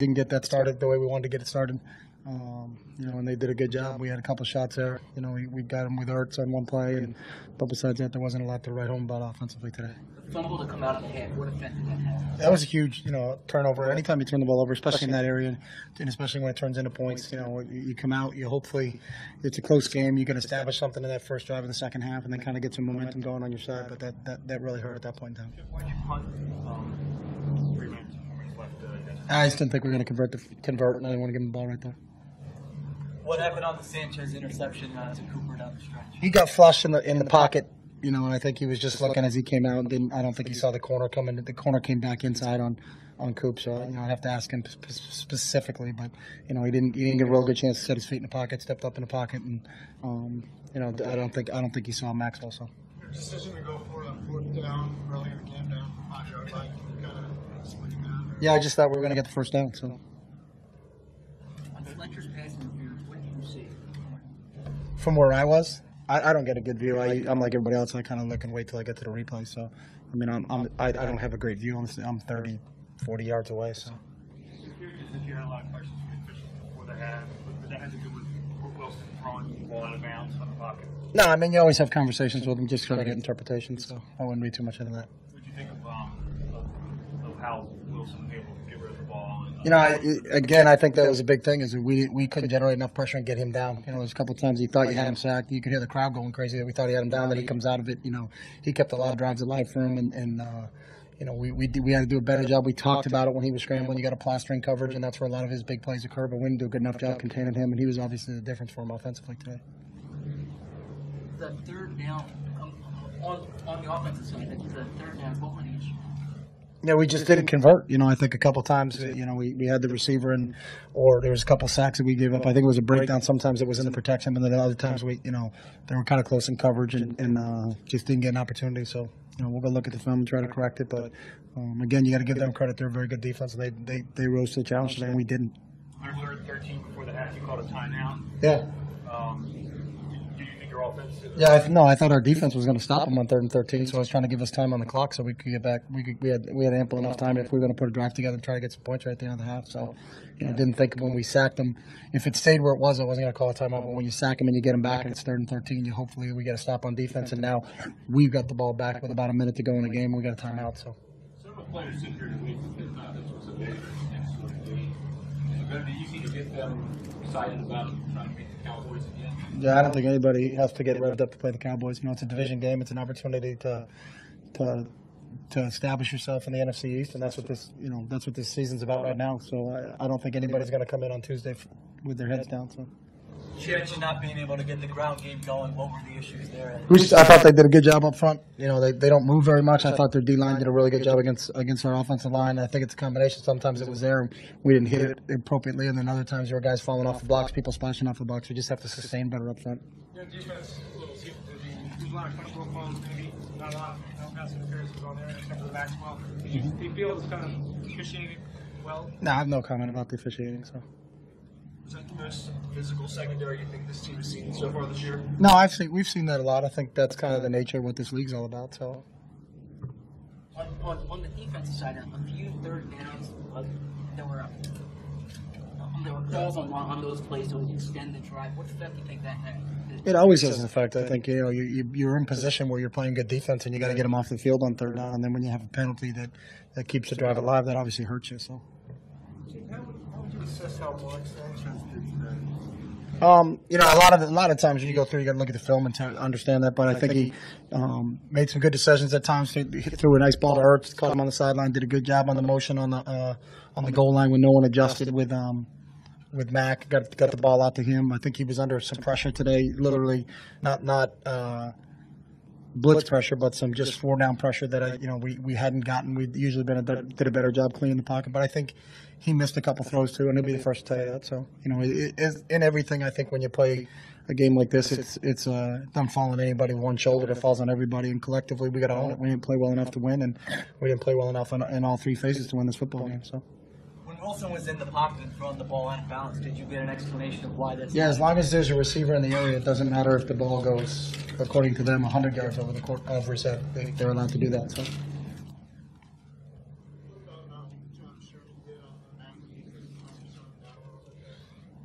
didn't get that started the way we wanted to get it started. And they did a good job. We had a couple shots there. We got them with Ertz on one play, but besides that, there wasn't a lot to write home about offensively today. The fumble to come out of the half, what effect did that have? That was a huge, turnover. Anytime you turn the ball over, especially in that area, and especially when it turns into points, you come out, hopefully it's a close game. You can establish something in that first drive of the second half and then kind of get some momentum going on your side, but that really hurt at that point in time. Why did you punt 3 minutes? How many left? I just didn't think we were going to convert, and I didn't want to give him the ball right there. What happened on the Sanchez interception to Cooper down the stretch? He got flushed in the pocket, and I think he was just looking as he came out. I don't think he saw the corner coming. The corner came back inside on Coop, so I'd have to ask him specifically. But he didn't get a real good chance to set his feet in the pocket, stepped up in the pocket, and I don't think he saw Maxwell. So. Your decision to go for it on 4th down early in the game down 5-yard line, kind of splitting down. Yeah, I just thought we were going to get the first down. So. On Fletcher's pass interference, what did you see? From where I was, I don't get a good view. I'm like everybody else. I kind of look and wait till I get to the replay. So, I don't have a great view. I'm 30, 40 yards away. So. If you had a lot of questions for officials before the half, but that had to do with Wilson throwing the ball out of bounds on the pocket. No, you always have conversations with them, just trying to get interpretations. So I wouldn't read too much into that. What do you think of how Wilson was able to get rid of the ball? Again, I think that was a big thing. Is we couldn't generate enough pressure and get him down. There's a couple of times he thought you had him sacked. You could hear the crowd going crazy that we thought he had him down. Then he comes out of it. He kept a lot of drives alive for him, and we had to do a better job. We talked about it when he was scrambling. You got a plastering coverage, and that's where a lot of his big plays occur. But we didn't do a good enough job containing him, and he was obviously the difference for him offensively today. The third down on the offensive side, the third down, what were the issues? Yeah, we just didn't convert. I think a couple times, we had the receiver or there was a couple sacks that we gave up. I think it was a breakdown. Sometimes it was in the protection, and then other times they were kind of close in coverage and just didn't get an opportunity. So, we'll go look at the film and try to correct it. But again, you got to give them credit. They're a very good defense, and they rose to the challenge today, and we didn't. 13 before the half, you called a timeout. Yeah. Do you think your offense? Yeah, I thought our defense was going to stop them on 3rd and 13, so I was trying to give us time on the clock so we could get back. We had ample enough time if we were going to put a drive together and try to get some points right at the end of the half. So, didn't think when we sacked them, if it stayed where it was, I wasn't going to call a timeout. But when you sack them and you get them back and it's 3rd and 13, hopefully we get a stop on defense. And now we've got the ball back with about a minute to go in the game. And we got a timeout. So. Several players sit here and that this was a big Is it going to be easy to get them excited about trying to beat the Cowboys again? Yeah, I don't think anybody has to get revved up to play the Cowboys. It's a division game. It's an opportunity to establish yourself in the NFC East, and that's what this season's about right now. So I don't think anybody's going to come in on Tuesday with their heads down. So. Church not being able to get the ground game going, what were the issues there? I thought they did a good job up front. They don't move very much. I thought their D-line did a really good job against our offensive line. I think it's a combination. Sometimes it was there, we didn't hit it appropriately, and then other times there were guys falling off the blocks, people splashing off the blocks. We just have to sustain better up front. Your defense, a little deep. There's a lot of questionable calls, maybe not a lot of pass interferences on there except for the Maxwell. Do you feel it's kind of officiating well? No, I have no comment about the officiating. So. Is that the most physical secondary you think this team has seen so far this year? No, we've seen that a lot. I think that's kind of the nature of what this league's all about. So, on the defensive side, a few third downs, there were calls on those plays to extend the drive. What effect do you think that had? It always has an effect. I think you're in position where you're playing good defense, and you got to get them off the field on 3rd down. And then when you have a penalty that keeps the drive alive, that obviously hurts you. So. How would you assess how Mark Sanchez did today? A lot of times when you go through, you got to look at the film and understand that. But I think he made some good decisions at times. He threw a nice ball to Ertz, caught him on the sideline, did a good job on the motion on the goal line when no one adjusted with Mac. Got the ball out to him. I think he was under some pressure today. Literally, not blitz pressure, but some just 4-down pressure that we hadn't gotten. We'd usually did a better job cleaning the pocket, but I think he missed a couple throws too, and he'll be the first to tell you that. So in everything, I think when you play a game like this, it doesn't fall on anybody with one shoulder. It falls on everybody, and collectively we got to own it. We didn't play well enough to win, and we didn't play well enough in all 3 phases to win this football game. So. When Wilson was in the pocket and throwing the ball out of bounds, did you get an explanation of why that's? Yeah, as long as there's a receiver in the area, it doesn't matter if the ball goes, according to them, 100 yards over the court, over his head. They're allowed to do that. So.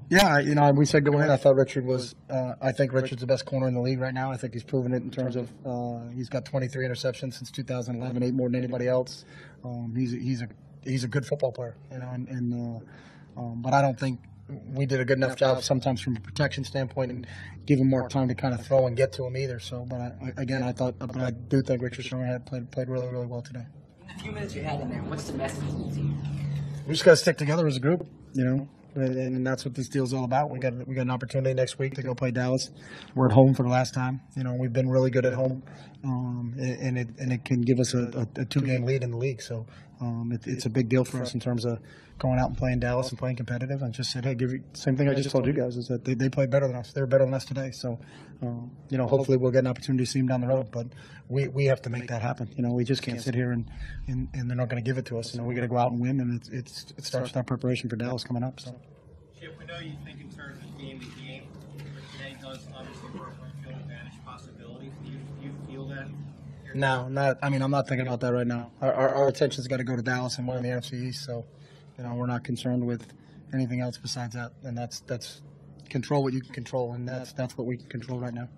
Yeah, we said going in, I thought Richard was. I think Richard's the best corner in the league right now. I think he's proven it in terms of he's got 23 interceptions since 2011, 8 more than anybody else. He's a good football player, but I don't think we did a good enough job sometimes from a protection standpoint and give him more time to kind of throw and get to him either. So, but I do think Richard Sherman had played really, really well today. In the few minutes you had in there, what's the message to the team? We just got to stick together as a group, and that's what this deal's all about. We got an opportunity next week to go play Dallas. We're at home for the last time. We've been really good at home, and it can give us a 2-game lead in the league. So it's a big deal for us in terms of going out and playing Dallas and playing competitive. And just said, hey, same thing I just told you guys is that they played better than us. They were better than us today. So hopefully we'll get an opportunity to see them down the road. But we have to make that happen. We just can't sit here and they're not going to give it to us. We got to go out and win, and it starts with our preparation for Dallas coming up. So. Chip, we know you think in terms of game to game, but today does obviously work home field advantage possibilities. Do you feel that? No, I'm not thinking about that right now. Our attention's got to go to Dallas and winning the NFC East. So, we're not concerned with anything else besides that. And that's control what you can control, and that's what we can control right now.